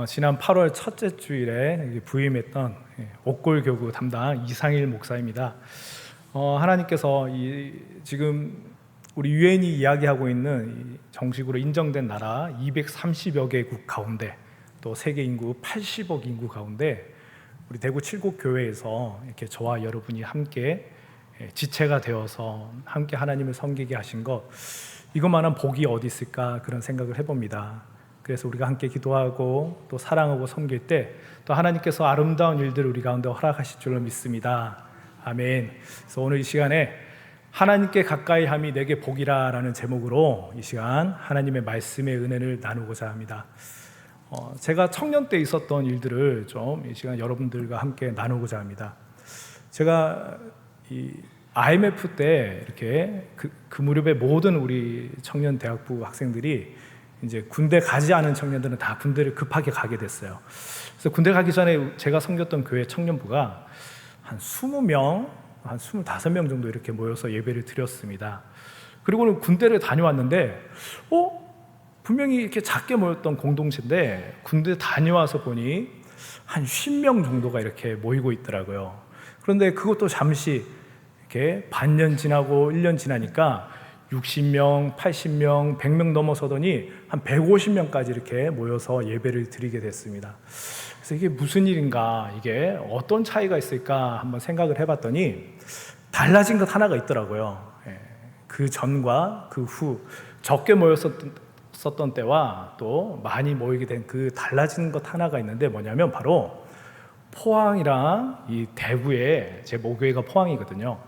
지난 8월 첫째 주일에 부임했던 옥골교구 담당 이상일 목사입니다. 하나님께서 지금 우리 유엔이 이야기하고 있는 정식으로 인정된 나라 230여 개국 가운데 또 세계 인구 80억 인구 가운데 우리 대구 칠곡교회에서 이렇게 저와 여러분이 함께 지체가 되어서 함께 하나님을 섬기게 하신 것, 이것만한 복이 어디 있을까 그런 생각을 해봅니다. 그래서 우리가 함께 기도하고 또 사랑하고 섬길 때 또 하나님께서 아름다운 일들을 우리 가운데 허락하실 줄로 믿습니다. 아멘. 그래서 오늘 이 시간에 하나님께 가까이 함이 내게 복이라 라는 제목으로 이 시간 하나님의 말씀의 은혜를 나누고자 합니다. 제가 청년 때 있었던 일들을 좀 이 시간 여러분들과 함께 나누고자 합니다. 제가 이 IMF 때 이렇게 그 무렵에 모든 우리 청년 대학부 학생들이 이제 군대 가지 않은 청년들은 다 군대를 급하게 가게 됐어요. 그래서 군대 가기 전에 제가 섬겼던 교회 청년부가 한 20명, 한 25명 정도 이렇게 모여서 예배를 드렸습니다. 그리고는 군대를 다녀왔는데 분명히 이렇게 작게 모였던 공동체인데 군대 다녀와서 보니 한 10명 정도가 이렇게 모이고 있더라고요. 그런데 그것도 잠시 이렇게 반년 지나고 1년 지나니까 60명, 80명, 100명 넘어서더니 한 150명까지 이렇게 모여서 예배를 드리게 됐습니다. 그래서 이게 무슨 일인가, 이게 어떤 차이가 있을까 한번 생각을 해봤더니 달라진 것 하나가 있더라고요. 그 전과 그 후 적게 모였었던 때와 또 많이 모이게 된 그 달라진 것 하나가 있는데 뭐냐면 바로 포항이랑 이 대구에, 제 모교회가 포항이거든요.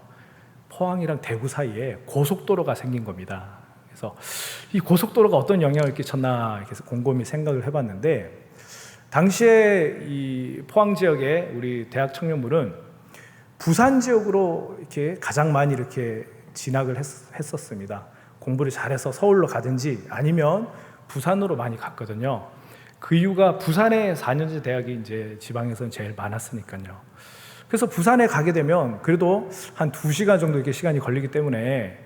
포항이랑 대구 사이에 고속도로가 생긴 겁니다. 그래서 이 고속도로가 어떤 영향을 끼쳤나 이렇게 곰곰이 생각을 해봤는데, 당시에 이 포항 지역에 우리 대학 청년부는 부산 지역으로 이렇게 가장 많이 이렇게 진학을 했었습니다. 공부를 잘해서 서울로 가든지 아니면 부산으로 많이 갔거든요. 그 이유가 부산에 4년제 대학이 이제 지방에서는 제일 많았으니까요. 그래서 부산에 가게 되면 그래도 한 2시간 정도 이렇게 시간이 걸리기 때문에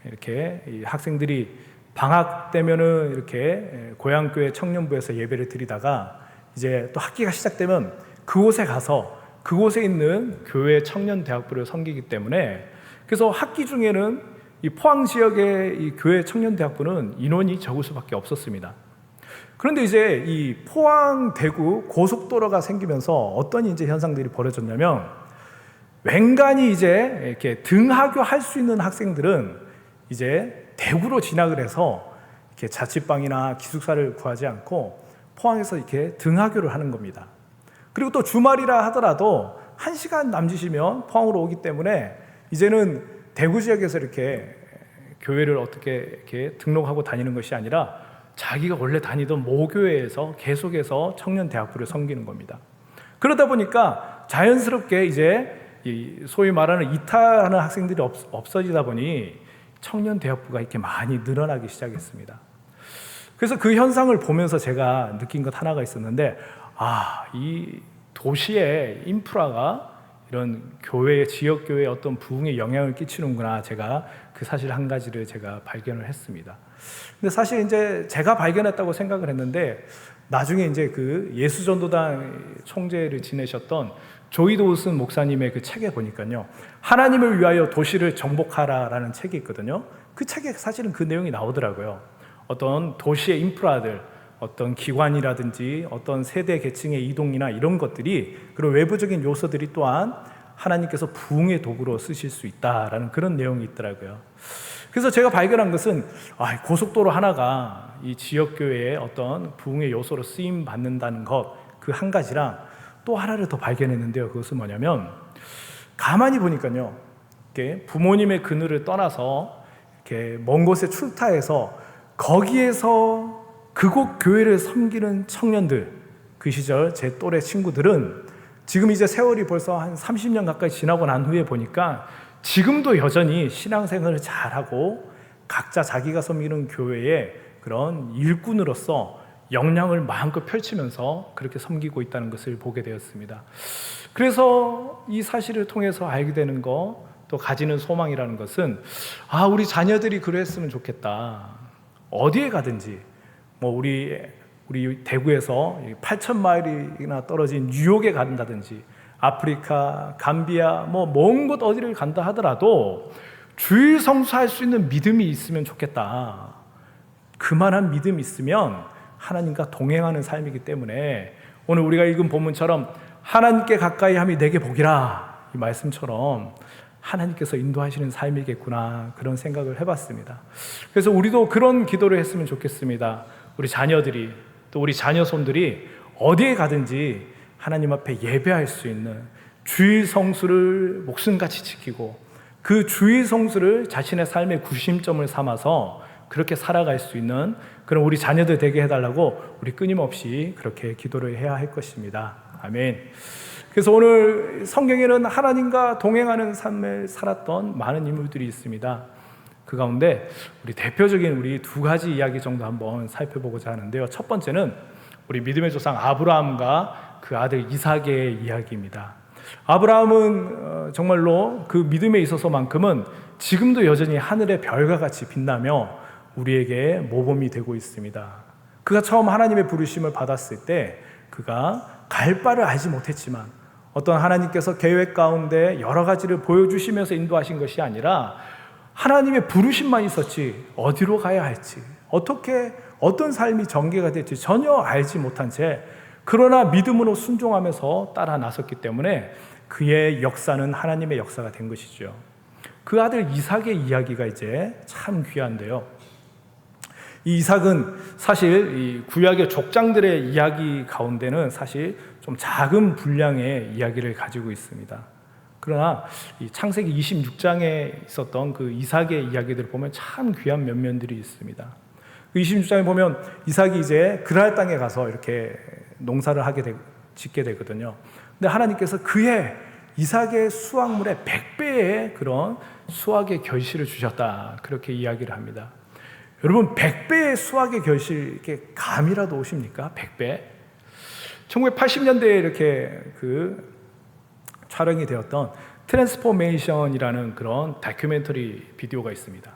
이렇게 이 학생들이 방학 때면은 이렇게 고향교회 청년부에서 예배를 드리다가 이제 또 학기가 시작되면 그곳에 가서 그곳에 있는 교회 청년 대학부를 섬기기 때문에, 그래서 학기 중에는 이 포항 지역의 이 교회 청년 대학부는 인원이 적을 수밖에 없었습니다. 그런데 이제 이 포항 대구 고속도로가 생기면서 어떤 이제 현상들이 벌어졌냐면, 웬간히 이제 이렇게 등하교 할 수 있는 학생들은 이제 대구로 진학을 해서 이렇게 자취방이나 기숙사를 구하지 않고 포항에서 이렇게 등하교를 하는 겁니다. 그리고 또 주말이라 하더라도 1시간 남짓이면 포항으로 오기 때문에 이제는 대구 지역에서 이렇게 교회를 어떻게 이렇게 등록하고 다니는 것이 아니라 자기가 원래 다니던 모교회에서 계속해서 청년 대학부를 섬기는 겁니다. 그러다 보니까 자연스럽게 이제 이 소위 말하는 이탈하는 학생들이 없어지다 보니 청년 대학부가 이렇게 많이 늘어나기 시작했습니다. 그래서 그 현상을 보면서 제가 느낀 것 하나가 있었는데, 이 도시의 인프라가 이런 교회, 지역교회의 어떤 부흥에 영향을 끼치는구나. 제가 그 사실 한 가지를 제가 발견을 했습니다. 근데 사실 이제 제가 발견했다고 생각을 했는데, 나중에 이제 그 예수전도단 총재를 지내셨던 조이 도우슨 목사님의 그 책에 보니까요, 하나님을 위하여 도시를 정복하라라는 책이 있거든요. 그 책에 사실은 그 내용이 나오더라고요. 어떤 도시의 인프라들, 어떤 기관이라든지 어떤 세대 계층의 이동이나 이런 것들이, 그런 외부적인 요소들이 또한 하나님께서 부흥의 도구로 쓰실 수 있다라는 그런 내용이 있더라고요. 그래서 제가 발견한 것은 고속도로 하나가 이 지역교회의 어떤 부흥의 요소로 쓰임 받는다는 것, 그 한 가지랑 또 하나를 더 발견했는데요. 그것은 뭐냐면, 가만히 보니까요, 이렇게 부모님의 그늘을 떠나서 이렇게 먼 곳에 출타해서 거기에서 그곳 교회를 섬기는 청년들, 그 시절 제 또래 친구들은 지금 이제 세월이 벌써 한 30년 가까이 지나고 난 후에 보니까 지금도 여전히 신앙생활을 잘하고 각자 자기가 섬기는 교회의 그런 일꾼으로서 역량을 마음껏 펼치면서 그렇게 섬기고 있다는 것을 보게 되었습니다. 그래서 이 사실을 통해서 알게 되는 거, 또 가지는 소망이라는 것은 우리 자녀들이 그랬으면 좋겠다. 어디에 가든지 우리 우리 대구에서 8,000마일이나 떨어진 뉴욕에 간다든지 아프리카, 감비아, 먼 곳 어디를 간다 하더라도 주일 성수할 수 있는 믿음이 있으면 좋겠다. 그만한 믿음이 있으면 하나님과 동행하는 삶이기 때문에 오늘 우리가 읽은 본문처럼 하나님께 가까이 함이 내게 복이라, 이 말씀처럼 하나님께서 인도하시는 삶이겠구나, 그런 생각을 해봤습니다. 그래서 우리도 그런 기도를 했으면 좋겠습니다. 우리 자녀들이, 또 우리 자녀손들이 어디에 가든지 하나님 앞에 예배할 수 있는, 주일 성수를 목숨같이 지키고 그 주일 성수를 자신의 삶의 구심점을 삼아서 그렇게 살아갈 수 있는 그런 우리 자녀들 되게 해달라고 우리 끊임없이 그렇게 기도를 해야 할 것입니다. 아멘. 그래서 오늘 성경에는 하나님과 동행하는 삶을 살았던 많은 인물들이 있습니다. 그 가운데 우리 대표적인 우리 두 가지 이야기 정도 한번 살펴보고자 하는데요. 첫 번째는 우리 믿음의 조상 아브라함과 그 아들 이삭의 이야기입니다. 아브라함은 정말로 그 믿음에 있어서만큼은 지금도 여전히 하늘의 별과 같이 빛나며 우리에게 모범이 되고 있습니다. 그가 처음 하나님의 부르심을 받았을 때 그가 갈 바를 알지 못했지만 어떤 하나님께서 계획 가운데 여러 가지를 보여주시면서 인도하신 것이 아니라 하나님의 부르심만 있었지 어디로 가야 할지, 어떻게 어떤 삶이 전개가 될지 전혀 알지 못한 채 그러나 믿음으로 순종하면서 따라 나섰기 때문에 그의 역사는 하나님의 역사가 된 것이죠. 그 아들 이삭의 이야기가 이제 참 귀한데요. 이 이삭은 사실 이 구약의 족장들의 이야기 가운데는 사실 좀 작은 분량의 이야기를 가지고 있습니다. 그러나 이 창세기 26장에 있었던 그 이삭의 이야기들을 보면 참 귀한 면면들이 있습니다. 그 26장에 보면 이삭이 이제 그랄 땅에 가서 이렇게 농사를 짓게 되거든요. 근데 하나님께서 그의 이삭의 수확물의 100배의 그런 수확의 결실을 주셨다, 그렇게 이야기를 합니다. 여러분, 100배의 수확의 결실, 이렇게 감이라도 오십니까? 100배? 1980년대에 이렇게 그 촬영이 되었던 트랜스포메이션이라는 그런 다큐멘터리 비디오가 있습니다.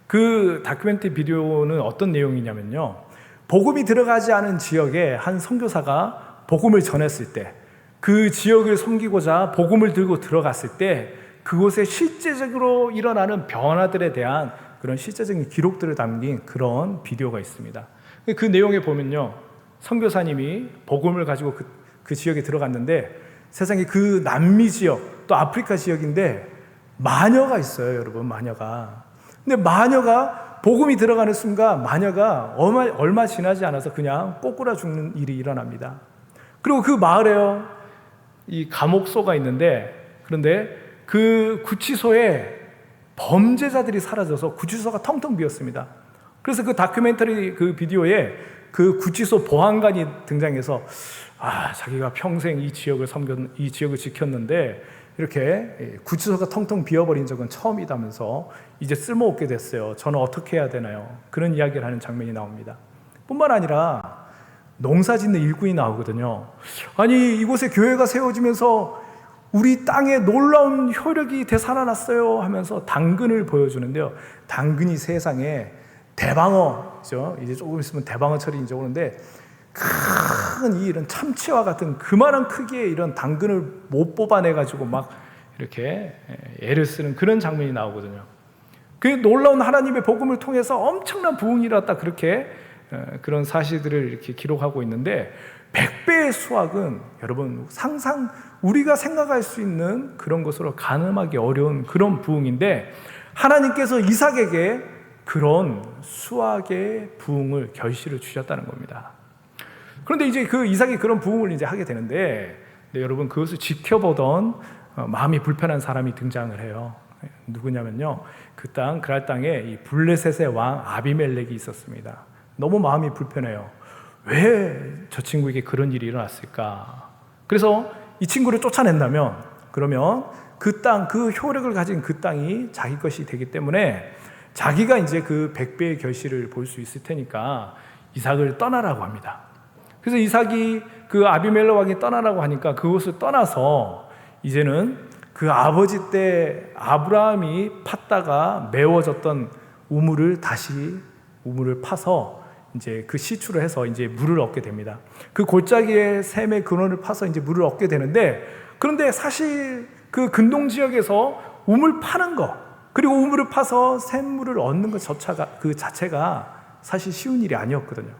그 다큐멘터리 비디오는 어떤 내용이냐면요, 복음이 들어가지 않은 지역에 한 선교사가 복음을 전했을 때, 그 지역을 섬기고자 복음을 들고 들어갔을 때 그곳에 실제적으로 일어나는 변화들에 대한 그런 실제적인 기록들을 담긴 그런 비디오가 있습니다. 그 내용에 보면요, 선교사님이 복음을 가지고 그 지역에 들어갔는데 세상에 그 남미 지역, 또 아프리카 지역인데 마녀가 있어요, 여러분. 마녀가. 근데 마녀가 복음이 들어가는 순간 마녀가 얼마 지나지 않아서 그냥 꼬꾸라 죽는 일이 일어납니다. 그리고 그 마을에요, 이 감옥소가 있는데, 그런데 그 구치소에 범죄자들이 사라져서 구치소가 텅텅 비었습니다. 그래서 그 다큐멘터리 그 비디오에 그 구치소 보안관이 등장해서 자기가 평생 이 지역을 지켰는데 이렇게 구치소가 텅텅 비어버린 적은 처음이다면서 이제 쓸모없게 됐어요. 저는 어떻게 해야 되나요? 그런 이야기를 하는 장면이 나옵니다. 뿐만 아니라 농사짓는 일꾼이 나오거든요. 아니, 이곳에 교회가 세워지면서 우리 땅에 놀라운 효력이 되살아났어요 하면서 당근을 보여주는데요. 당근이 세상에 대방어죠. 이제 조금 있으면 대방어철이 이제 오는데 큰 이런 참치와 같은 그만한 크기의 이런 당근을 못 뽑아내가지고 막 이렇게 애를 쓰는 그런 장면이 나오거든요. 그 놀라운 하나님의 복음을 통해서 엄청난 부흥이 일어났다, 그렇게 그런 사실들을 이렇게 기록하고 있는데 100배의 수확은 여러분 우리가 생각할 수 있는 그런 것으로 가늠하기 어려운 그런 부흥인데 하나님께서 이삭에게 그런 수확의 부흥을 결실을 주셨다는 겁니다. 그런데 이제 그 이삭이 그런 부흥을 이제 하게 되는데 여러분, 그것을 지켜보던 마음이 불편한 사람이 등장을 해요. 누구냐면요, 그랄 땅에 이 블레셋의 왕 아비멜렉이 있었습니다. 너무 마음이 불편해요. 왜 저 친구에게 그런 일이 일어났을까? 그래서 이 친구를 쫓아낸다면, 그러면 그 땅, 그 효력을 가진 그 땅이 자기 것이 되기 때문에 자기가 이제 그 100배의 결실을 볼 수 있을 테니까 이삭을 떠나라고 합니다. 그래서 이삭이 그 아비멜렉 왕이 떠나라고 하니까 그곳을 떠나서 이제는 그 아버지 때 아브라함이 팠다가 메워졌던 우물을 파서 이제 그 시추를 해서 이제 물을 얻게 됩니다. 그 골짜기에 샘의 근원을 파서 이제 물을 얻게 되는데, 그런데 사실 그 근동 지역에서 우물 파는 거, 그리고 우물을 파서 샘물을 얻는 것 자체가 사실 쉬운 일이 아니었거든요.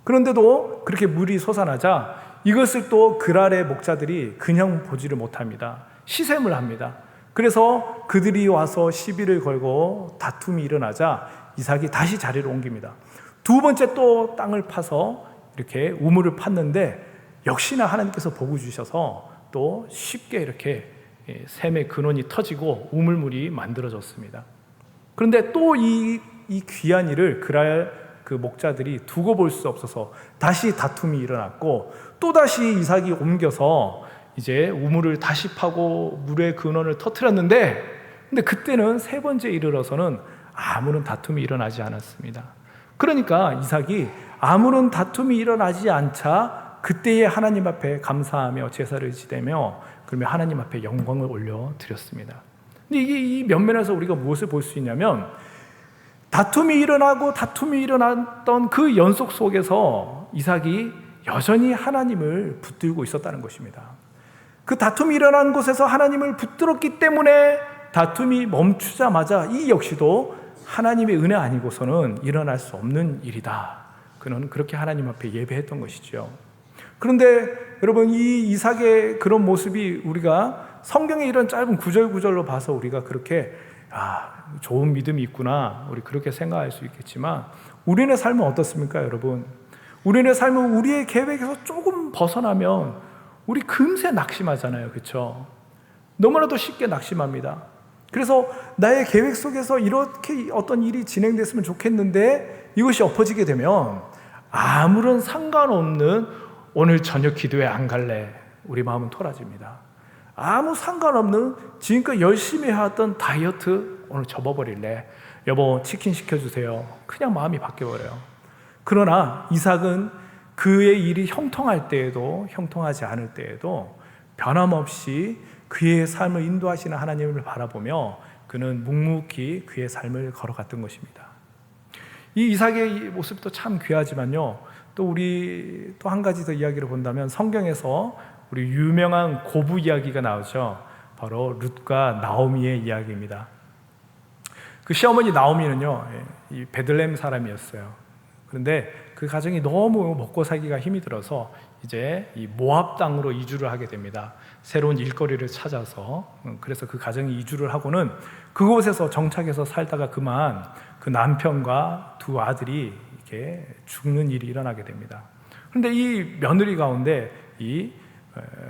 그런데도 그렇게 물이 솟아나자 이것을 또 그랄의 목자들이 그냥 보지를 못합니다. 시샘을 합니다. 그래서 그들이 와서 시비를 걸고 다툼이 일어나자 이삭이 다시 자리를 옮깁니다. 두 번째 또 땅을 파서 이렇게 우물을 팠는데 역시나 하나님께서 복을 주셔서 또 쉽게 이렇게 샘의 근원이 터지고 우물물이 만들어졌습니다. 그런데 또 이 귀한 일을 그랄 그 목자들이 두고 볼 수 없어서 다시 다툼이 일어났고, 또다시 이삭이 옮겨서 이제 우물을 다시 파고 물의 근원을 터뜨렸는데, 근데 그때는 세 번째 이르러서는 아무런 다툼이 일어나지 않았습니다. 그러니까 이삭이 아무런 다툼이 일어나지 않자 그때에 하나님 앞에 감사하며 제사를 지내며 그러면 하나님 앞에 영광을 올려드렸습니다. 근데 이게 이 면면에서 우리가 무엇을 볼 수 있냐면, 다툼이 일어나고 다툼이 일어났던 그 연속 속에서 이삭이 여전히 하나님을 붙들고 있었다는 것입니다. 그 다툼이 일어난 곳에서 하나님을 붙들었기 때문에 다툼이 멈추자마자 이 역시도 하나님의 은혜 아니고서는 일어날 수 없는 일이다. 그는 그렇게 하나님 앞에 예배했던 것이죠. 그런데 여러분, 이 이삭의 그런 모습이 우리가 성경의 이런 짧은 구절구절로 봐서 우리가 그렇게 좋은 믿음이 있구나, 우리 그렇게 생각할 수 있겠지만, 우리의 삶은 어떻습니까, 여러분? 우리의 삶은 우리의 계획에서 조금 벗어나면 우리 금세 낙심하잖아요, 그렇죠? 너무나도 쉽게 낙심합니다. 그래서 나의 계획 속에서 이렇게 어떤 일이 진행됐으면 좋겠는데 이것이 엎어지게 되면 아무런 상관없는 오늘 저녁 기도회 안 갈래, 우리 마음은 토라집니다. 아무 상관없는 지금까지 열심히 해왔던 다이어트 오늘 접어버릴래, 여보 치킨 시켜주세요, 그냥 마음이 바뀌어버려요. 그러나 이삭은 그의 일이 형통할 때에도 형통하지 않을 때에도 변함없이 그의 삶을 인도하시는 하나님을 바라보며 그는 묵묵히 그의 삶을 걸어갔던 것입니다. 이 이삭의 모습도 참 귀하지만요, 또 우리 또 한 가지 더 이야기를 본다면 성경에서 우리 유명한 고부 이야기가 나오죠. 바로 룻과 나오미의 이야기입니다. 그 시어머니 나오미는요, 이 베들레헴 사람이었어요. 그런데 그 가정이 너무 먹고 살기가 힘이 들어서 이제 이 모압 땅으로 이주를 하게 됩니다. 새로운 일거리를 찾아서. 그래서 그 가정이 이주를 하고는 그곳에서 정착해서 살다가 그만 그 남편과 두 아들이 이렇게 죽는 일이 일어나게 됩니다. 그런데 이 며느리 가운데 이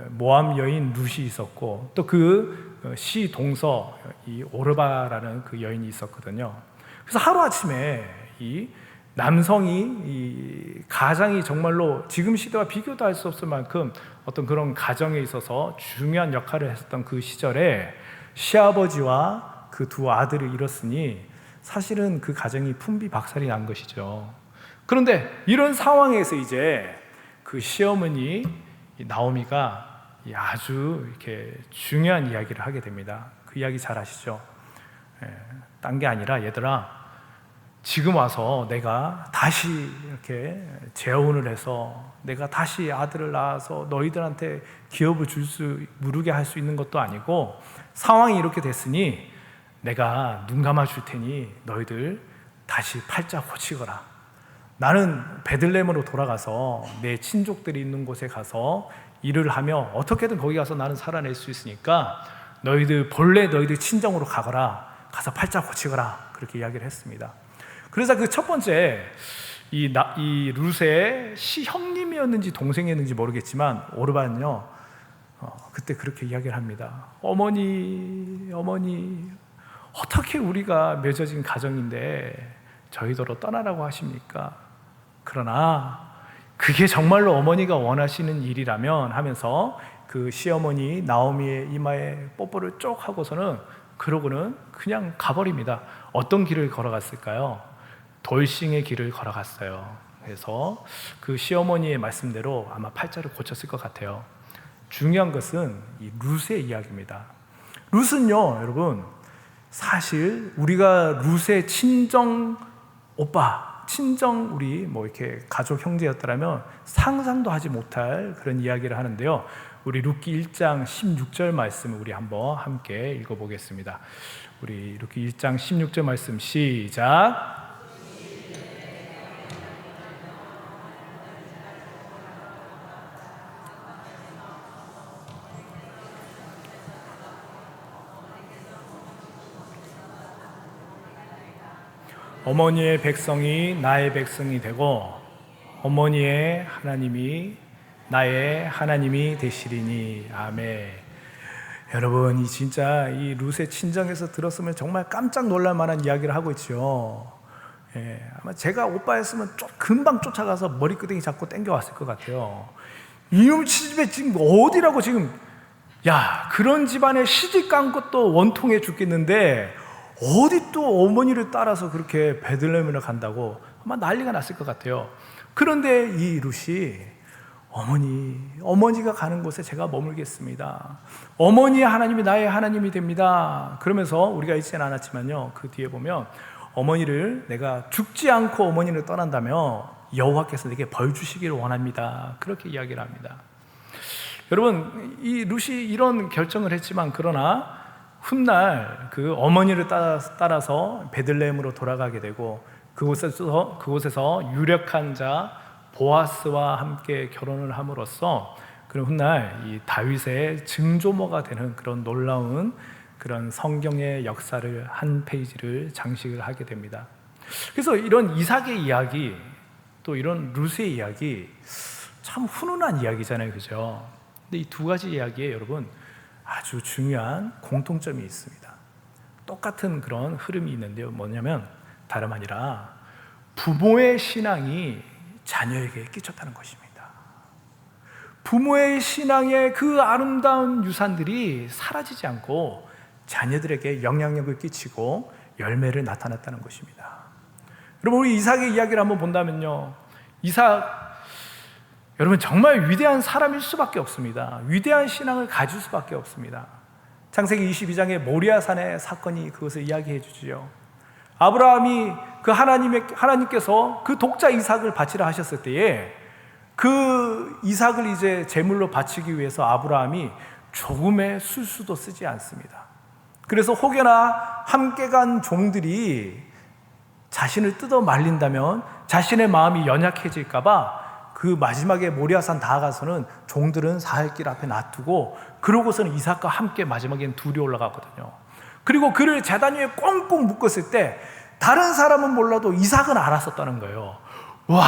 모압 여인 룻이 있었고, 또 그 시 동서 이 오르바라는 그 여인이 있었거든요. 그래서 하루아침에 이 남성이, 이 가장이 정말로 지금 시대와 비교도 할 수 없을 만큼 어떤 그런 가정에 있어서 중요한 역할을 했었던 그 시절에 시아버지와 그 두 아들을 잃었으니 사실은 그 가정이 풍비박살이 난 것이죠. 그런데 이런 상황에서 이제 그 시어머니 나오미가 아주 이렇게 중요한 이야기를 하게 됩니다. 그 이야기 잘 아시죠? 딴 게 아니라, 얘들아, 지금 와서 내가 다시 이렇게 재혼을 해서 내가 다시 아들을 낳아서 너희들한테 기업을 무르게 할 수 있는 것도 아니고, 상황이 이렇게 됐으니 내가 눈 감아 줄 테니 너희들 다시 팔자 고치거라. 나는 베들레헴으로 돌아가서 내 친족들이 있는 곳에 가서 일을 하며 어떻게든 거기 가서 나는 살아낼 수 있으니까 너희들 본래 너희들 친정으로 가거라, 가서 팔자 고치거라, 그렇게 이야기를 했습니다. 그래서 그 첫 번째 이 룻의 시형님이었는지 동생이었는지 모르겠지만 오르반은요, 그때 그렇게 이야기를 합니다. 어머니 어떻게 우리가 맺어진 가정인데 저희더러 떠나라고 하십니까? 그러나 그게 정말로 어머니가 원하시는 일이라면 하면서 그 시어머니 나오미의 이마에 뽀뽀를 쪽 하고서는 그러고는 그냥 가버립니다. 어떤 길을 걸어갔을까요? 돌싱의 길을 걸어갔어요. 그래서 그 시어머니의 말씀대로 아마 팔자를 고쳤을 것 같아요. 중요한 것은 이 룻의 이야기입니다. 룻은요, 여러분, 사실 우리가 룻의 친정 오빠, 친정 우리 이렇게 가족 형제였더라면 상상도 하지 못할 그런 이야기를 하는데요. 우리 룻기 1장 16절 말씀을 우리 한번 함께 읽어보겠습니다. 우리 룻기 1장 16절 말씀 시작. 어머니의 백성이 나의 백성이 되고 어머니의 하나님이 나의 하나님이 되시리니. 아멘. 여러분, 이 진짜 이 룻의 친정에서 들었으면 정말 깜짝 놀랄 만한 이야기를 하고 있죠. 아마 제가 오빠였으면 금방 쫓아가서 머리끄댕이 잡고 땡겨왔을 것 같아요. 이놈 집에 지금 어디라고 지금, 야, 그런 집안에 시집간 것도 원통해 죽겠는데 어디 또 어머니를 따라서 그렇게 베들레헴을 간다고 아마 난리가 났을 것 같아요. 그런데 이 룻이 어머니가 가는 곳에 제가 머물겠습니다. 어머니의 하나님이 나의 하나님이 됩니다. 그러면서 우리가 읽지는 않았지만요, 그 뒤에 보면 어머니를 내가 죽지 않고 어머니를 떠난다며 여호와께서 내게 벌 주시기를 원합니다. 그렇게 이야기를 합니다. 여러분, 이 룻이 이런 결정을 했지만 그러나 훗날 그 어머니를 따라서 베들레헴으로 돌아가게 되고 그곳에서 유력한 자 보아스와 함께 결혼을 함으로써 그런 훗날 이 다윗의 증조모가 되는 그런 놀라운 그런 성경의 역사를 한 페이지를 장식을 하게 됩니다. 그래서 이런 이삭의 이야기, 또 이런 룻의 이야기 참 훈훈한 이야기잖아요, 그죠? 근데 이 두 가지 이야기에 여러분 아주 중요한 공통점이 있습니다. 똑같은 그런 흐름이 있는데요. 뭐냐면 다름 아니라 부모의 신앙이 자녀에게 끼쳤다는 것입니다. 부모의 신앙의 그 아름다운 유산들이 사라지지 않고 자녀들에게 영향력을 끼치고 열매를 나타났다는 것입니다. 여러분, 우리 이삭의 이야기를 한번 본다면요, 이삭 여러분 정말 위대한 사람일 수밖에 없습니다. 위대한 신앙을 가질 수밖에 없습니다. 창세기 22장의 모리아산의 사건이 그것을 이야기해 주지요. 아브라함이 그 하나님께서 그 독자 이삭을 바치라 하셨을 때에 그 이삭을 이제 제물로 바치기 위해서 아브라함이 조금의 술수도 쓰지 않습니다. 그래서 혹여나 함께 간 종들이 자신을 뜯어 말린다면 자신의 마음이 연약해질까 봐 그 마지막에 모리아산 다가가서는 종들은 사흘길 앞에 놔두고 그러고서는 이삭과 함께 마지막엔 둘이 올라가거든요. 그리고 그를 제단 위에 꽁꽁 묶었을 때 다른 사람은 몰라도 이삭은 알았었다는 거예요. 와,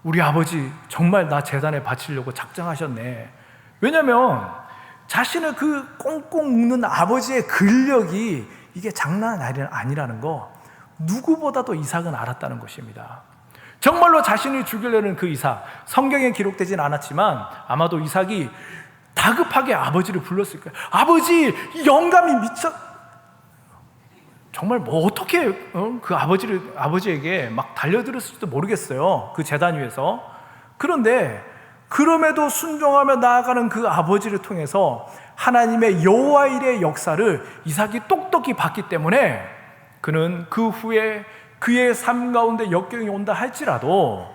우리 아버지 정말 나 제단에 바치려고 작정하셨네. 왜냐하면 자신을 그 꽁꽁 묶는 아버지의 근력이 이게 장난 아니라는 거 누구보다도 이삭은 알았다는 것입니다. 정말로 자신을 죽이려는 그 이삭, 성경에 기록되진 않았지만 아마도 이삭이 다급하게 아버지를 불렀을 거예요. 아버지, 영감이 미쳐. 정말 어떻게 그 아버지에게 막 달려들었을지도 모르겠어요. 그 제단 위에서. 그런데 그럼에도 순종하며 나아가는 그 아버지를 통해서 하나님의 여호와 일의 역사를 이삭이 똑똑히 봤기 때문에 그는 그 후에 그의 삶 가운데 역경이 온다 할지라도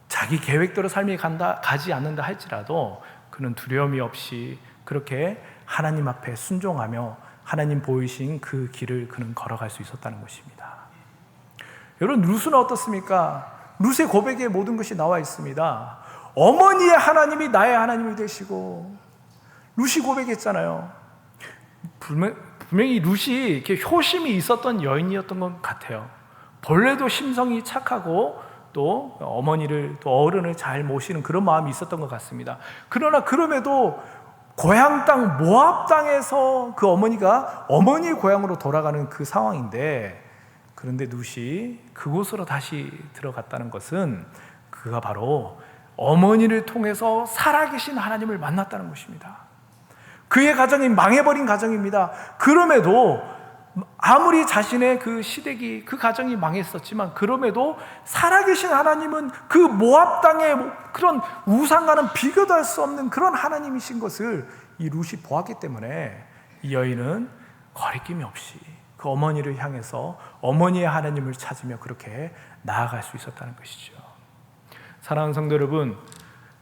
자기 계획대로 삶이 가지 않는다 할지라도 그는 두려움이 없이 그렇게 하나님 앞에 순종하며 하나님 보이신 그 길을 그는 걸어갈 수 있었다는 것입니다. 여러분, 룻은 어떻습니까? 룻의 고백에 모든 것이 나와 있습니다. 어머니의 하나님이 나의 하나님이 되시고, 룻이 고백했잖아요. 분명히 룻이 이렇게 효심이 있었던 여인이었던 것 같아요. 본래도 심성이 착하고 또 어머니를 또 어른을 잘 모시는 그런 마음이 있었던 것 같습니다. 그러나 그럼에도 고향 땅 모압 땅에서 그 어머니가 어머니의 고향으로 돌아가는 그 상황인데, 그런데 룻이 그곳으로 다시 들어갔다는 것은 그가 바로 어머니를 통해서 살아계신 하나님을 만났다는 것입니다. 그의 가정이 망해버린 가정입니다. 그럼에도 아무리 자신의 그 시댁이 그 가정이 망했었지만 그럼에도 살아계신 하나님은 그 모압 땅의 그런 우상과는 비교도 할 수 없는 그런 하나님이신 것을 이 룻이 보았기 때문에 이 여인은 거리낌이 없이 그 어머니를 향해서 어머니의 하나님을 찾으며 그렇게 나아갈 수 있었다는 것이죠. 사랑하는 성도 여러분,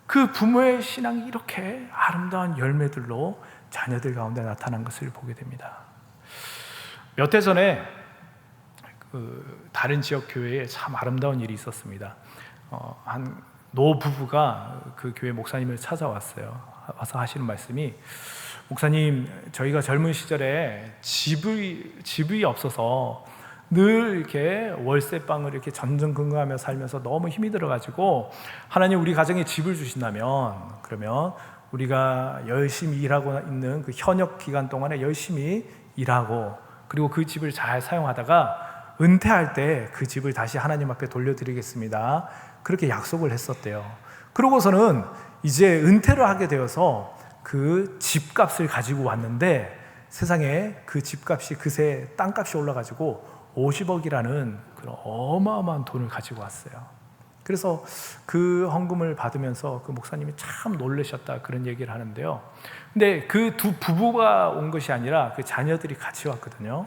그 부모의 신앙이 이렇게 아름다운 열매들로 자녀들 가운데 나타난 것을 보게 됩니다. 몇 해 전에 다른 지역 교회에 참 아름다운 일이 있었습니다. 한 노부부가 그 교회 목사님을 찾아왔어요. 와서 하시는 말씀이, 목사님, 저희가 젊은 시절에 집이 없어서 늘 이렇게 월세방을 이렇게 전전긍긍하며 살면서 너무 힘이 들어가지고, 하나님 우리 가정에 집을 주신다면 그러면 우리가 열심히 일하고 있는 그 현역 기간 동안에 열심히 일하고, 그리고 그 집을 잘 사용하다가 은퇴할 때 그 집을 다시 하나님 앞에 돌려드리겠습니다. 그렇게 약속을 했었대요. 그러고서는 이제 은퇴를 하게 되어서 그 집값을 가지고 왔는데, 세상에 그 집값이 그새 땅값이 올라가지고 50억이라는 그런 어마어마한 돈을 가지고 왔어요. 그래서 그 헌금을 받으면서 그 목사님이 참 놀라셨다, 그런 얘기를 하는데요. 근데 그 두 부부가 온 것이 아니라 그 자녀들이 같이 왔거든요.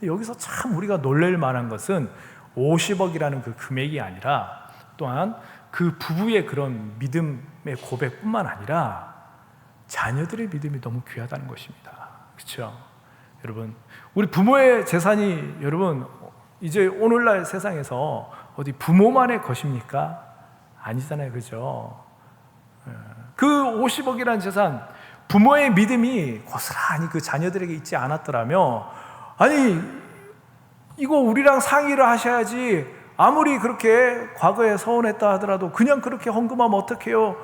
근데 여기서 참 우리가 놀랄 만한 것은 50억이라는 그 금액이 아니라, 또한 그 부부의 그런 믿음의 고백뿐만 아니라 자녀들의 믿음이 너무 귀하다는 것입니다. 그렇죠? 여러분, 우리 부모의 재산이, 여러분, 이제 오늘날 세상에서 어디 부모만의 것입니까? 아니잖아요. 그죠? 그 50억이라는 재산, 부모의 믿음이 고스란히 그 자녀들에게 있지 않았더라면, 아니, 이거 우리랑 상의를 하셔야지, 아무리 그렇게 과거에 서운했다 하더라도 그냥 그렇게 헌금하면 어떡해요?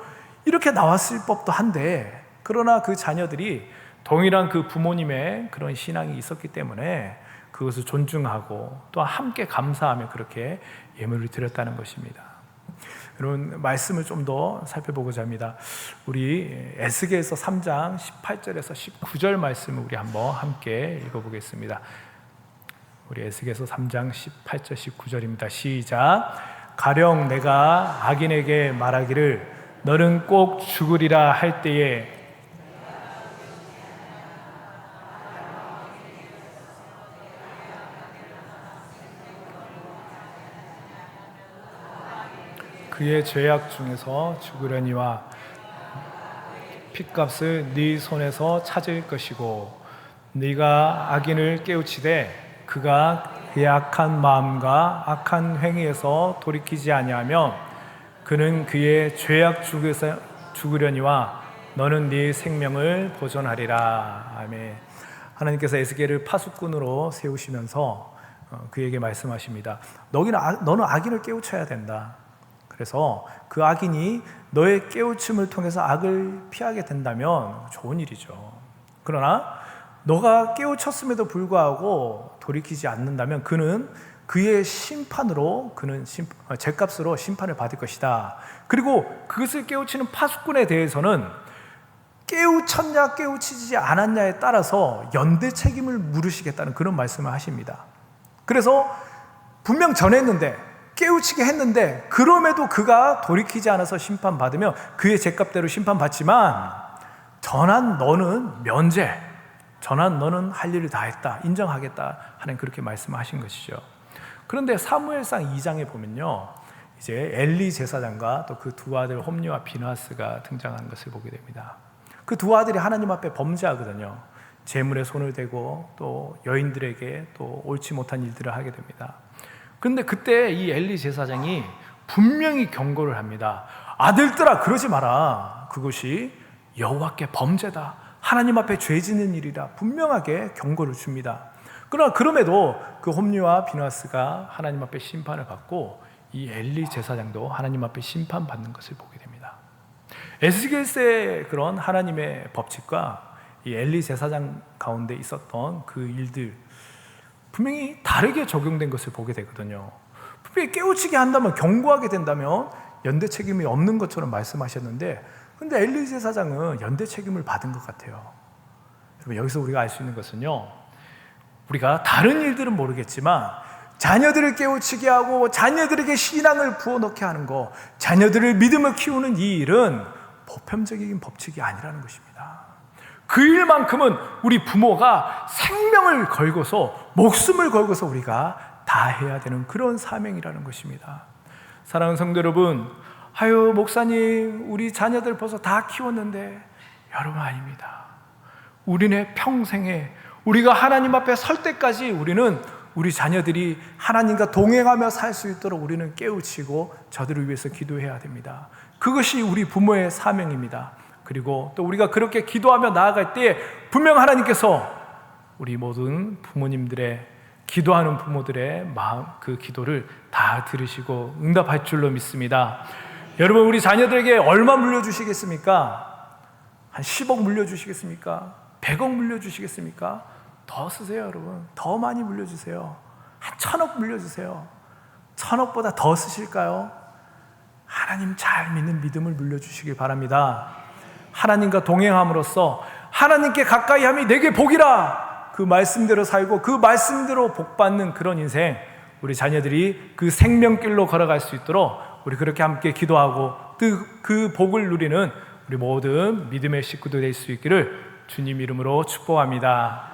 이렇게 나왔을 법도 한데, 그러나 그 자녀들이 동일한 그 부모님의 그런 신앙이 있었기 때문에 그것을 존중하고 또 함께 감사하며 그렇게 예물을 드렸다는 것입니다. 여러분, 말씀을 좀 더 살펴보고자 합니다. 우리 에스겔서 3장 18절에서 19절 말씀을 우리 한번 함께 읽어보겠습니다. 우리 에스겔서 3장 18절 19절입니다. 시작. 가령 내가 악인에게 말하기를 너는 꼭 죽으리라 할 때에 그의 죄악 중에서 죽으려니와 핏값을 네 손에서 찾을 것이고, 네가 악인을 깨우치되 그가 그의 악한 마음과 악한 행위에서 돌이키지 아니하면 그는 그의 죄악 중에서 죽으려니와 너는 네 생명을 보존하리라. 아멘. 하나님께서 에스겔을 파수꾼으로 세우시면서 그에게 말씀하십니다. 너는 악인을 깨우쳐야 된다. 그래서 그 악인이 너의 깨우침을 통해서 악을 피하게 된다면 좋은 일이죠. 그러나 너가 깨우쳤음에도 불구하고 돌이키지 않는다면 그는 그의 심판으로, 그는 죄값으로 심판을 받을 것이다. 그리고 그것을 깨우치는 파수꾼에 대해서는 깨우쳤냐 깨우치지 않았냐에 따라서 연대 책임을 물으시겠다는 그런 말씀을 하십니다. 그래서 분명 전했는데, 깨우치게 했는데, 그럼에도 그가 돌이키지 않아서 심판받으면 그의 죄값대로 심판받지만, 전한 너는 면제, 전한 너는 할 일을 다 했다, 인정하겠다 하는 그렇게 말씀하신 것이죠. 그런데 사무엘상 2장에 보면요, 이제 엘리 제사장과 또 그 두 아들 홈리와 비나스가 등장하는 것을 보게 됩니다. 그 두 아들이 하나님 앞에 범죄하거든요. 재물에 손을 대고 또 여인들에게 또 옳지 못한 일들을 하게 됩니다. 그런데 그때 이 엘리 제사장이 분명히 경고를 합니다. 아들들아, 그러지 마라. 그것이 여호와께 범죄다. 하나님 앞에 죄 짓는 일이라 분명하게 경고를 줍니다. 그러나 그럼에도 그 홈리와 비나스가 하나님 앞에 심판을 받고 이 엘리 제사장도 하나님 앞에 심판받는 것을 보게 됩니다. 에스겔서의 그런 하나님의 법칙과 이 엘리 제사장 가운데 있었던 그 일들, 분명히 다르게 적용된 것을 보게 되거든요. 분명히 깨우치게 한다면, 경고하게 된다면 연대 책임이 없는 것처럼 말씀하셨는데, 근데 엘리 제사장은 연대 책임을 받은 것 같아요. 여러분, 여기서 우리가 알 수 있는 것은요, 우리가 다른 일들은 모르겠지만 자녀들을 깨우치게 하고 자녀들에게 신앙을 부어넣게 하는 것, 자녀들을 믿음을 키우는 이 일은 보편적인 법칙이 아니라는 것입니다. 그 일만큼은 우리 부모가 생명을 걸고서, 목숨을 걸고서 우리가 다 해야 되는 그런 사명이라는 것입니다. 사랑하는 성도 여러분, 아유 목사님 우리 자녀들 벌써 다 키웠는데, 여러분 아닙니다. 우리네 평생에 우리가 하나님 앞에 설 때까지 우리는 우리 자녀들이 하나님과 동행하며 살 수 있도록 우리는 깨우치고 저들을 위해서 기도해야 됩니다. 그것이 우리 부모의 사명입니다. 그리고 또 우리가 그렇게 기도하며 나아갈 때 분명 하나님께서 우리 모든 부모님들의, 기도하는 부모들의 마음, 그 기도를 다 들으시고 응답할 줄로 믿습니다. 여러분, 우리 자녀들에게 얼마 물려주시겠습니까? 한 10억 물려주시겠습니까? 100억 물려주시겠습니까? 더 쓰세요, 여러분. 더 많이 물려주세요. 한 1000억 물려주세요. 1000억보다 더 쓰실까요? 하나님 잘 믿는 믿음을 물려주시길 바랍니다. 하나님과 동행함으로써 하나님께 가까이 함이 내게 복이라, 그 말씀대로 살고 그 말씀대로 복받는 그런 인생, 우리 자녀들이 그 생명길로 걸어갈 수 있도록 우리 그렇게 함께 기도하고 그 복을 누리는 우리 모든 믿음의 식구들 될 수 있기를 주님 이름으로 축복합니다.